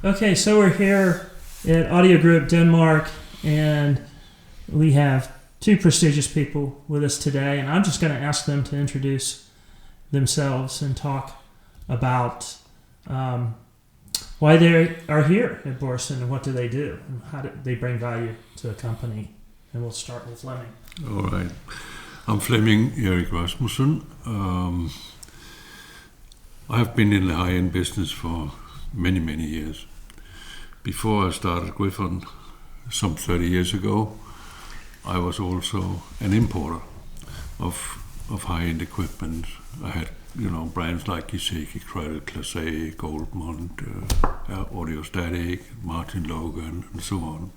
Okay, so we're here at Audio Group Denmark, and we have two prestigious people with us today, and I'm just going to ask them to introduce themselves and talk about why they are here at Børresen and what do they do and how do they bring value to the company. And we'll start with Flemming. All right. I'm Flemming Rasmussen. I have been in the high-end business for many, many years. Before I started Griffon some 30 years ago, I was also an importer of high-end equipment. I had, brands like Iseki, Credit, Classe, Goldmont, Audiostatic, Martin Logan, and so on.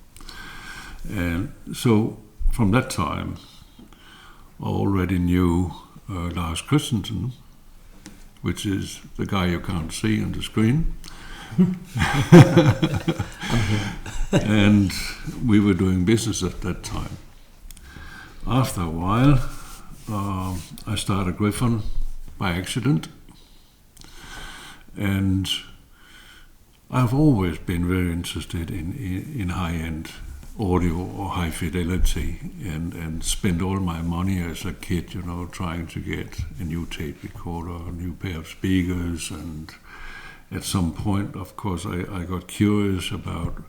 And so from that time, I already knew Lars Christensen, which is the guy you can't see on the screen. And we were doing business at that time. After a while, I started Griffon by accident. And I've always been very interested in high-end audio or high fidelity, and spent all my money as a kid, trying to get a new tape recorder, a new pair of speakers, and at some point, of course, I got curious about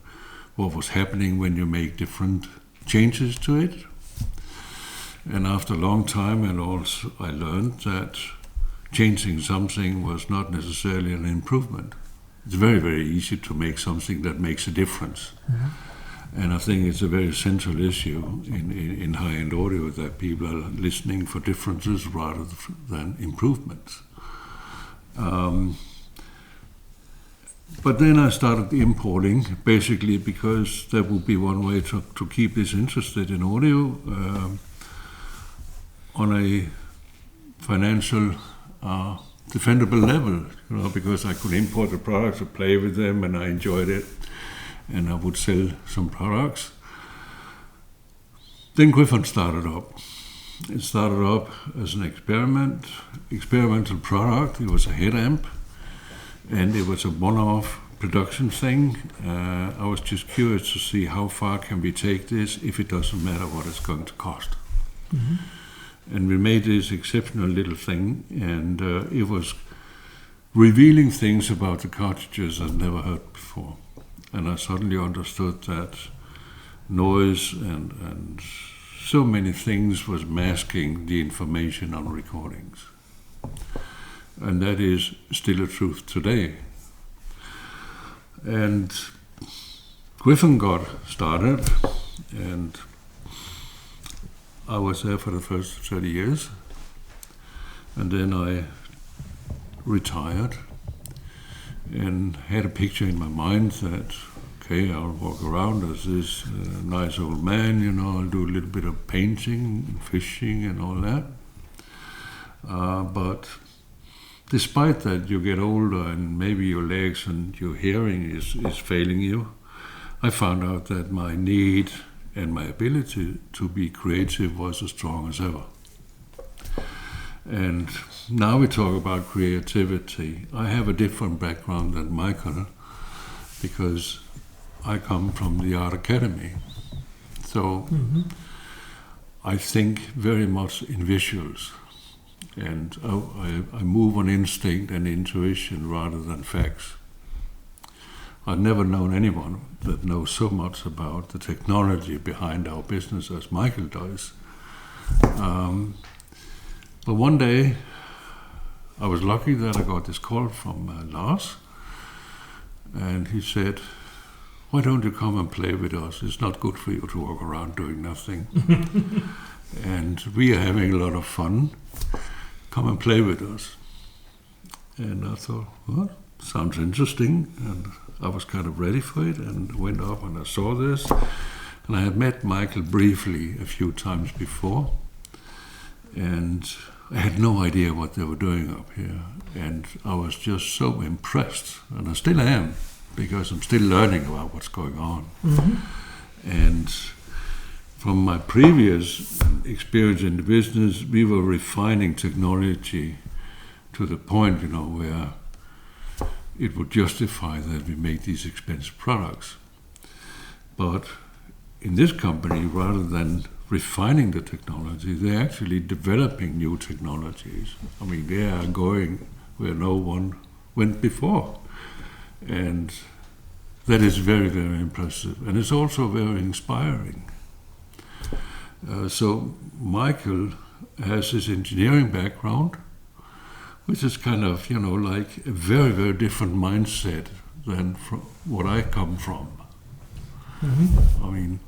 what was happening when you make different changes to it. And after a long time, I learned that changing something was not necessarily an improvement. It's very, very easy to make something that makes a difference. Mm-hmm. And I think it's a very central issue in high-end audio that people are listening for differences rather than improvements. But then I started importing, basically because that would be one way to keep this interested in audio on a financial defendable level, because I could import the products and play with them, and I enjoyed it. And I would sell some products. Then Griffon started up. It started up as an experimental product. It was a head amp, and it was a one-off production thing. I was just curious to see how far can we take this if it doesn't matter what it's going to cost. Mm-hmm. And we made this exceptional little thing, and it was revealing things about the cartridges I'd never heard before. And I suddenly understood that noise and so many things was masking the information on recordings. And that is still a truth today. And Griffon got started, and I was there for the first 30 years. And then I retired and had a picture in my mind that, okay, I'll walk around as this nice old man, I'll do a little bit of painting and fishing and all that. But despite that, you get older and maybe your legs and your hearing is failing you. I found out that my need and my ability to be creative was as strong as ever. And now we talk about creativity. I have a different background than Michael because I come from the Art Academy. So I think very much in visuals. And I move on instinct and intuition rather than facts. I've never known anyone that knows so much about the technology behind our business as Michael does. But one day, I was lucky that I got this call from Lars, and he said, "Why don't you come and play with us? It's not good for you to walk around doing nothing. And we are having a lot of fun. Come and play with us." And I thought, well, sounds interesting, and I was kind of ready for it, and went up and I saw this. And I had met Michael briefly a few times before, and I had no idea what they were doing up here. And I was just so impressed, and I still am, because I'm still learning about what's going on. Mm-hmm. And from my previous experience in the business, we were refining technology to the point, where it would justify that we make these expensive products. But in this company, rather than refining the technology, they're actually developing new technologies. I mean, they are going where no one went before. And that is very, very impressive. And it's also very inspiring. So Michael has his engineering background, which is kind of, like a very, very different mindset than from what I come from. Mm-hmm. I mean,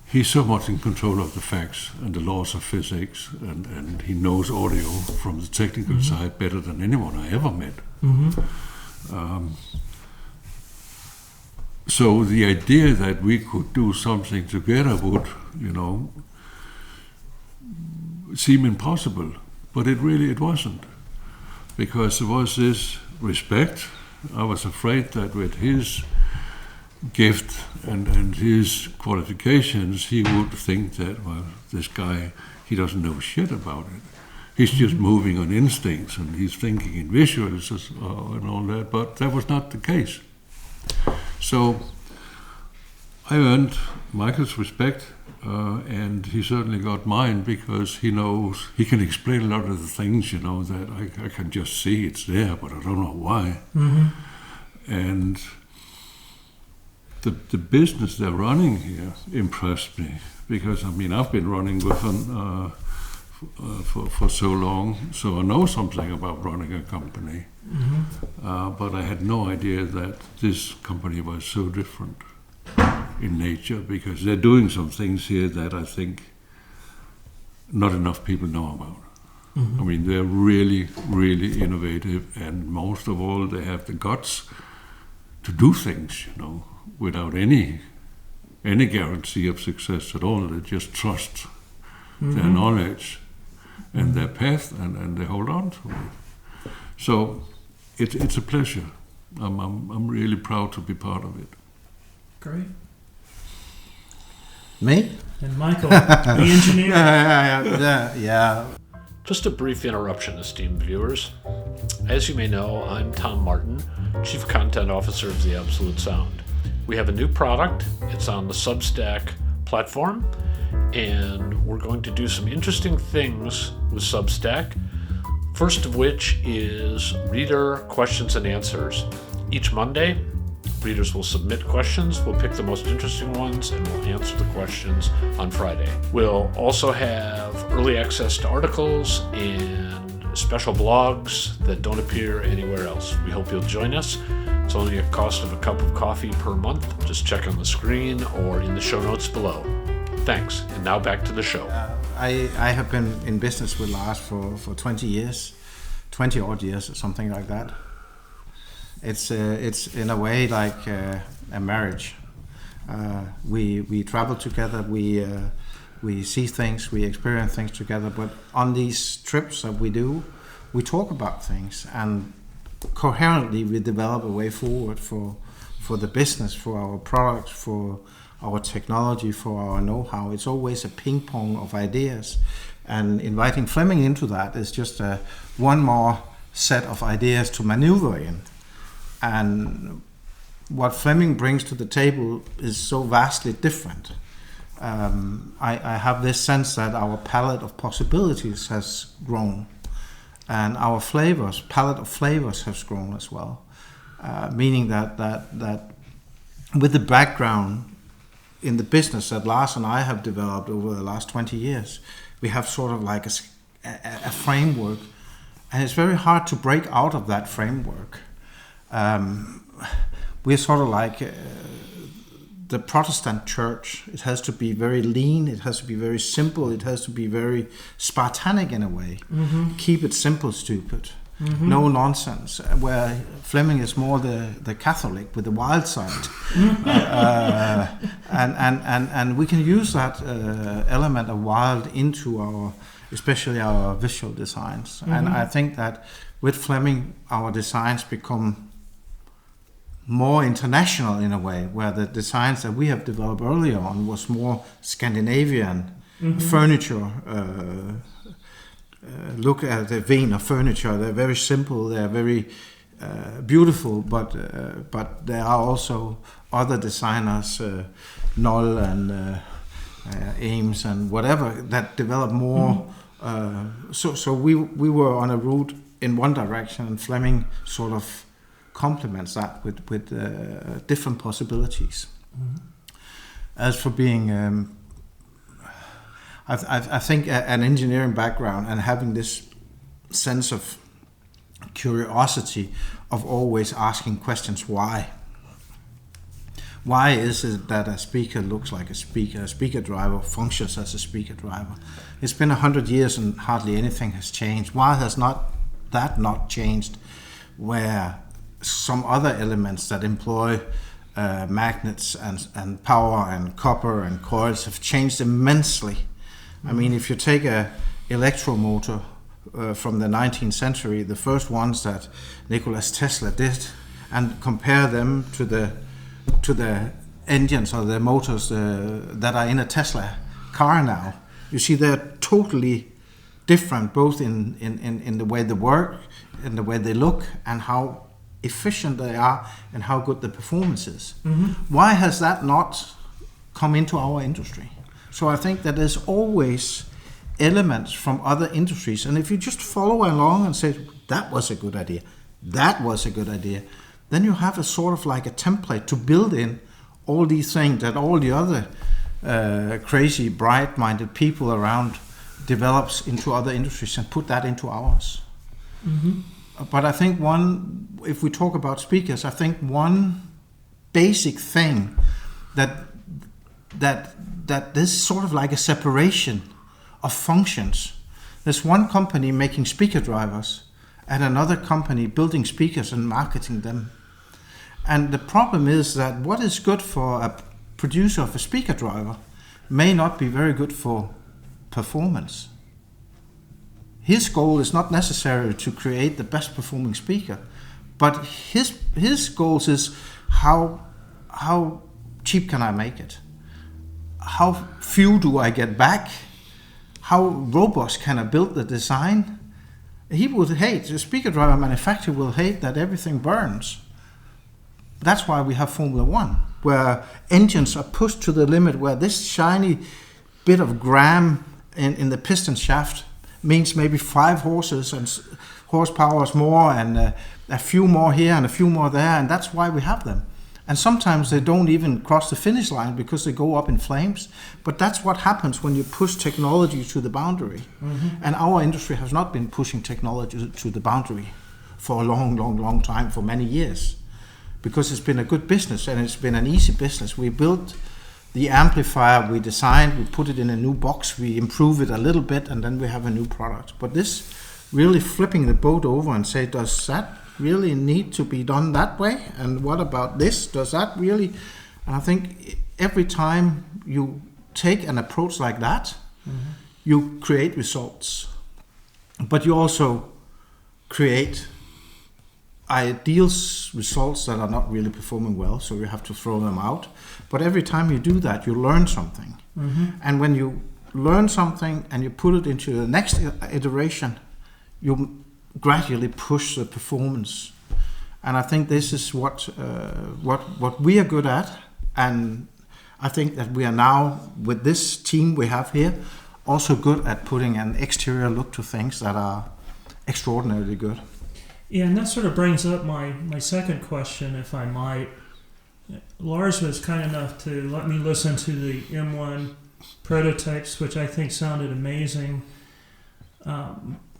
he's so much in control of the facts and the laws of physics, and he knows audio from the technical side better than anyone I ever met. Mm-hmm. So the idea that we could do something together would, seem impossible, but it wasn't, because there was this respect. I was afraid that with his gift and his qualifications, he would think that, well, this guy, he doesn't know shit about it. He's just moving on instincts, and he's thinking in visuals and all that, but that was not the case. So I earned Michael's respect, and he certainly got mine, because he knows, he can explain a lot of the things, that I can just see it's there, but I don't know why. Mm-hmm. And the business they're running here impressed me, because, I've been running with them for so long, so I know something about running a company. Mm-hmm. But I had no idea that this company was so different in nature, because they're doing some things here that I think not enough people know about. Mm-hmm. They're really, really innovative, and most of all, they have the guts to do things, without any guarantee of success at all. They just trust their knowledge and their path, and they hold on to it. So it's a pleasure. I'm really proud to be part of it. Great. Me? And Michael, the engineer. Yeah. Just a brief interruption, esteemed viewers. As you may know, I'm Tom Martin, Chief Content Officer of The Absolute Sound. We have a new product. It's on the Substack platform, and we're going to do some interesting things with Substack. First of which is reader questions and answers. Each Monday, readers will submit questions. We'll pick the most interesting ones, and we'll answer the questions on Friday. We'll also have early access to articles and special blogs that don't appear anywhere else. We hope you'll join us. It's only a cost of a cup of coffee per month. Just check on the screen or in the show notes below. Thanks. And now back to the show. I have been in business with Lars for 20 years, 20 odd years or something like that. It's in a way like a marriage. We travel together, we see things, we experience things together, but on these trips that we do, we talk about things, and coherently we develop a way forward for the business, for our products, for our technology, for our know-how. It's always a ping pong of ideas, and inviting Flemming into that is just one more set of ideas to maneuver in. And what Flemming brings to the table is so vastly different. I have this sense that our palette of possibilities has grown, and our palette of flavors has grown as well. Meaning that with the background in the business that Lars and I have developed over the last 20 years, we have sort of like a framework, and it's very hard to break out of that framework. We're sort of like the Protestant church. It has to be very lean, it has to be very simple, it has to be very Spartanic in a way. Mm-hmm. Keep it simple, stupid. Mm-hmm. No nonsense. Where Flemming is more the Catholic with the wild side. And we can use that element of wild into especially our visual designs. Mm-hmm. And I think that with Flemming, our designs become more international in a way, where the designs that we have developed earlier on was more Scandinavian furniture. Look at the vein of furniture. They're very simple. They're very beautiful, but there are also other designers, Knoll and Ames and whatever, that develop more. So we were on a route in one direction, and Flemming sort of complements that with different possibilities. As for being, I think an engineering background and having this sense of curiosity of always asking questions, why? Why is it that a speaker looks like a speaker driver functions as a speaker driver? It's been 100 years and hardly anything has changed. Why has that not changed, where some other elements that employ magnets and power and copper and coils have changed immensely? I mean, if you take a electromotor from the 19th century, the first ones that Nikola Tesla did, and compare them to the engines or the motors that are in a Tesla car now, you see they're totally different, both in the way they work, in the way they look, and how efficient they are, and how good the performance is. Why has that not come into our industry? So I think that there's always elements from other industries, and if you just follow along and say, that was a good idea, that was a good idea, then you have a sort of like a template to build in all these things that all the other crazy, bright-minded people around develops into other industries and put that into ours. But I think if we talk about speakers, I think one basic thing that there's sort of like a separation of functions. There's one company making speaker drivers and another company building speakers and marketing them. And the problem is that what is good for a producer of a speaker driver may not be very good for performance. His goal is not necessarily to create the best performing speaker, but his goals is how cheap can I make it? How few do I get back? How robust can I build the design? He would hate, the speaker driver manufacturer will hate that everything burns. That's why we have Formula One, where engines are pushed to the limit, where this shiny bit of gram in the piston shaft means maybe 5 horses and horsepower more, and a few more here and a few more there, and that's why we have them. And sometimes they don't even cross the finish line because they go up in flames. But that's what happens when you push technology to the boundary. And our industry has not been pushing technology to the boundary for a long time, for many years. Because it's been a good business and it's been an easy business. We built the amplifier, we designed, we put it in a new box, we improve it a little bit, and then we have a new product. But this really flipping the boat over and say, does that really need to be done that way? And what about this? Does that really? And I think every time you take an approach like that, you create results. But you also create ideal results that are not really performing well, so you have to throw them out. But every time you do that, you learn something. And when you learn something and you put it into the next iteration, you gradually push the performance. And I think this is what we are good at. And I think that we are now, with this team we have here, also good at putting an exterior look to things that are extraordinarily good. Yeah, and that sort of brings up my second question, if I might. Lars was kind enough to let me listen to the M1 prototypes, which I think sounded amazing.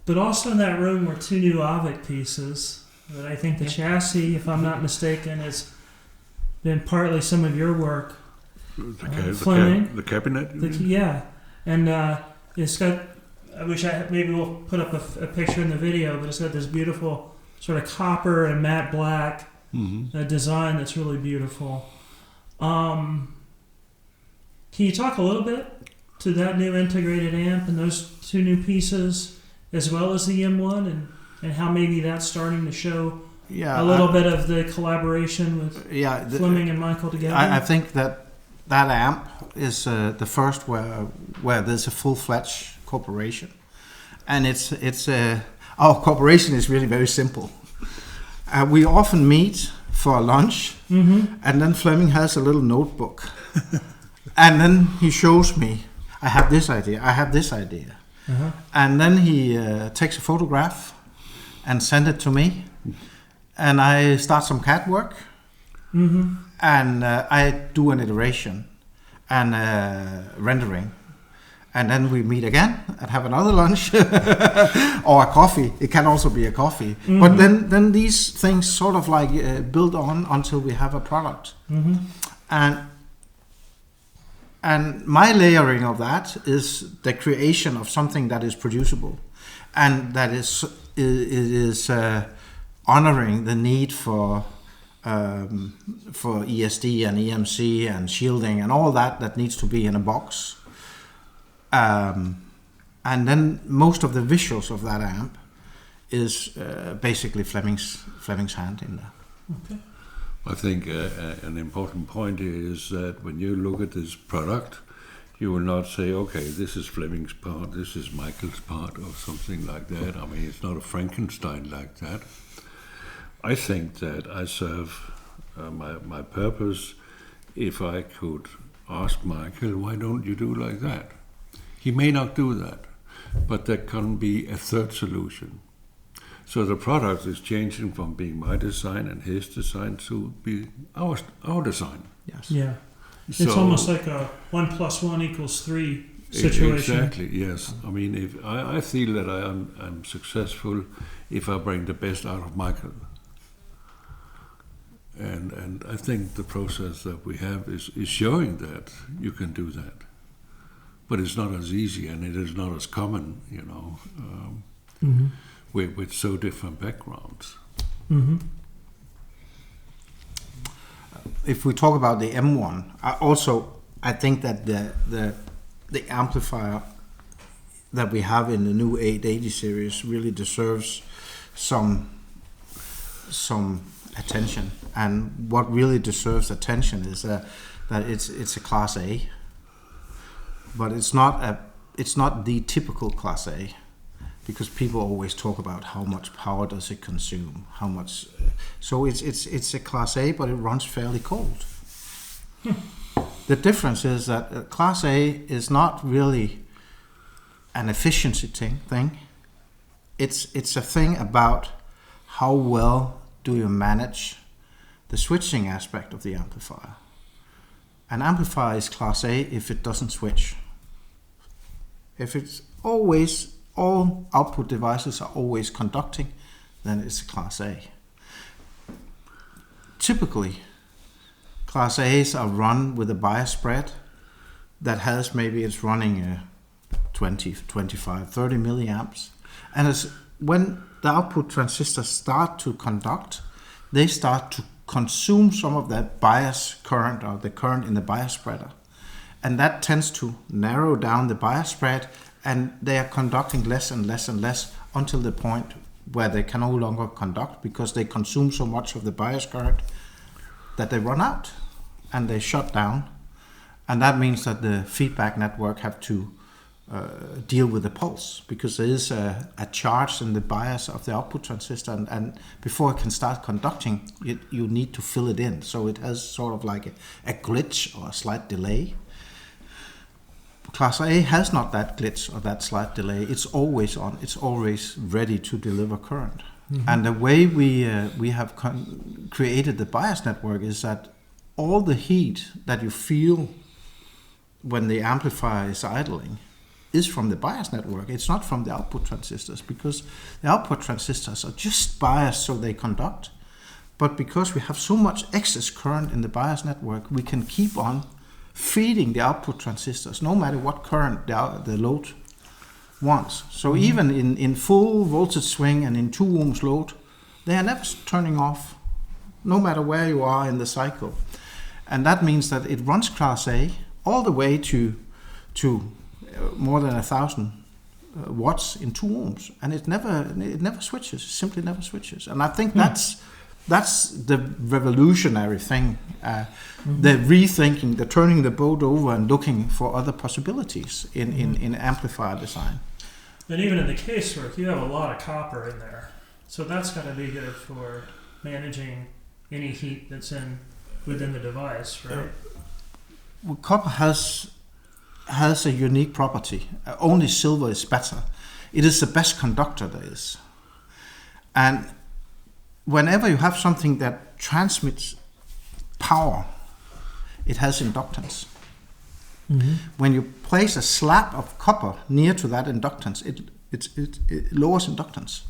But also in that room were 2 new AVIC pieces that I think the chassis, if I'm not mistaken, has been partly some of your work. Flemming. The cabinet? And it's got, I wish maybe we'll put up a picture in the video, but it's got this beautiful sort of copper and matte black design that's really beautiful. Can you talk a little bit to that new integrated amp and those 2 new pieces, as well as the M1, and how maybe that's starting to show a little bit of the collaboration with Flemming and Michael together? I think that amp is the first where there's a full-fledged corporation, and it's our corporation is really very simple, We often meet for a lunch, and then Flemming has a little notebook. And then he shows me, I have this idea, I have this idea. And then he takes a photograph and sends it to me. And I start some CAD work. And I do an iteration and rendering. And then we meet again and have another lunch or a coffee. It can also be a coffee. But then these things sort of like build on until we have a product. And my layering of that is the creation of something that is producible and that is honoring the need for ESD and EMC and shielding and all that needs to be in a box. And then most of the visuals of that amp is basically Flemming's hand in there. Okay. I think an important point is that when you look at this product, you will not say, okay, this is Flemming's part, this is Michael's part, or something like that. I mean, it's not a Frankenstein like that. I think that I serve my purpose if I could ask Michael, why don't you do like that? He may not do that, but there can be a third solution. So the product is changing from being my design and his design to be our design. Yes. Yeah. It's almost like a 1 + 1 = 3 situation. Exactly, yes. I mean, if I feel that I'm successful if I bring the best out of Michael. And I think the process that we have is showing that you can do that. But it's not as easy and it is not as common, you know, with so different backgrounds. If we talk about the M1, I think that the amplifier that we have in the new 880 series really deserves some attention. And what really deserves attention is that it's a Class A. But it's not the typical Class A, because people always talk about how much power does it consume, how much. So it's a Class A, but it runs fairly cold. The difference is that Class A is not really an efficiency thing. It's a thing about how well do you manage the switching aspect of the amplifier. An amplifier is Class A if it doesn't switch. If it's always, all output devices are always conducting, then it's a Class A. Typically, Class A's are run with a bias spread that has maybe it's running 20, 25, 30 milliamps. And when the output transistors start to conduct, they start to consume some of that bias current or the current in the bias spreader. And that tends to narrow down the bias spread, and they are conducting less and less and less until the point where they can no longer conduct because they consume so much of the bias current that they run out and they shut down. And that means that the feedback network have to deal with the pulse, because there is a charge in the bias of the output transistor, and before it can start conducting, you need to fill it in. So it has sort of like a glitch or a slight delay. Class A has not that glitch or that slight delay. It's always on. It's always ready to deliver current. And the way we have created the bias network is that all the heat that you feel when the amplifier is idling is from the bias network. It's not from the output transistors, because the output transistors are just biased so they conduct. But because we have so much excess current in the bias network, we can keep on feeding the output transistors no matter what current the load wants. So even in full voltage swing and in 2 ohms load, they are never turning off, no matter where you are in the cycle. And that means that it runs Class A all the way to more than 1,000 watts in 2 ohms, and it never switches. Simply never switches. And I think that's the revolutionary thing, the rethinking, the turning the boat over and looking for other possibilities in amplifier design. And even in the casework, you have a lot of copper in there, so that's got to be good for managing any heat that's within the device, right? Well, copper has a unique property. Only silver is better. It is the best conductor there is. And whenever you have something that transmits power, it has inductance. Mm-hmm. When you place a slab of copper near to that inductance, it lowers inductance.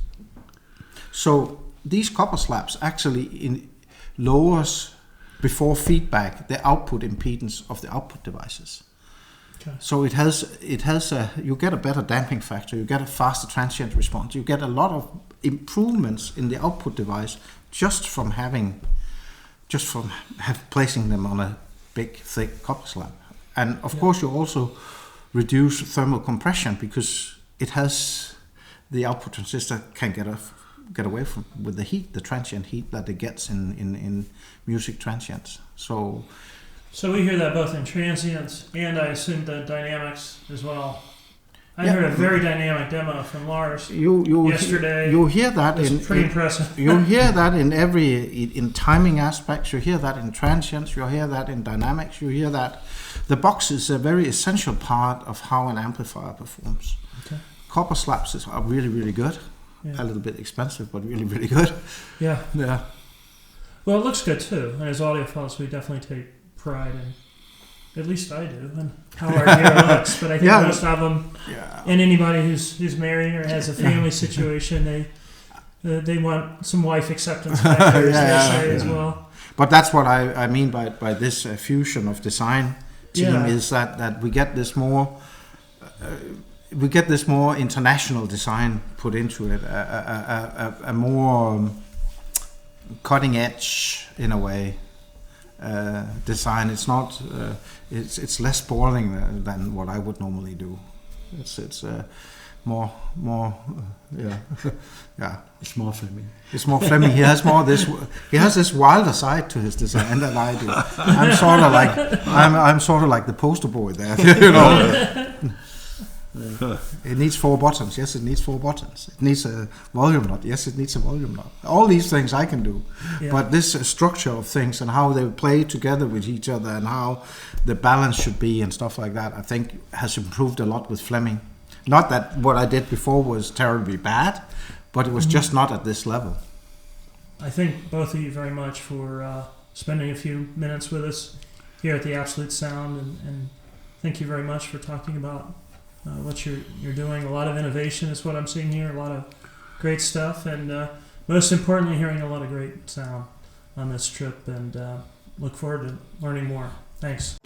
So these copper slabs actually lowers before feedback the output impedance of the output devices. Okay. So you get a better damping factor, you get a faster transient response, you get a lot of improvements in the output device just from placing them on a big thick copper slab. And of course you also reduce thermal compression because the output transistor can get away from with the heat, the transient heat that it gets in music transients. So we hear that both in transients and I assume the dynamics as well. I heard a very dynamic demo from Lars yesterday. You hear that pretty impressive. You hear that in timing aspects. You hear that in transients. You hear that in dynamics. You hear that the box is a very essential part of how an amplifier performs. Okay. Copper slabs are really, really good. Yeah. A little bit expensive, but really, really good. Yeah. Yeah. Well, it looks good too. And as audiophiles, we definitely take pride in, at least I do, in how our gear looks. But I think most of them, and anybody who's married or has a family situation, they want some wife acceptance factors as well. But that's what I mean by this fusion of design team is that we get this more. We get this more international design put into it, a more cutting edge in a way design. It's not. It's less boring than what I would normally do. It's more yeah. It's more Flemming. It's more Flemming. He has more this. He has this wilder side to his design than I do. I'm sort of like the poster boy there, you know. It needs 4 buttons. Yes, it needs 4 buttons. It needs a volume knot. Yes, it needs a volume knot. All these things I can do. Yeah. But this structure of things and how they play together with each other and how the balance should be and stuff like that, I think has improved a lot with Flemming. Not that what I did before was terribly bad, but it was just not at this level. I thank both of you very much for spending a few minutes with us here at the Absolute Sound, and thank you very much for talking about what you're doing. A lot of innovation is what I'm seeing here, a lot of great stuff, and most importantly, hearing a lot of great sound on this trip, and look forward to learning more. Thanks.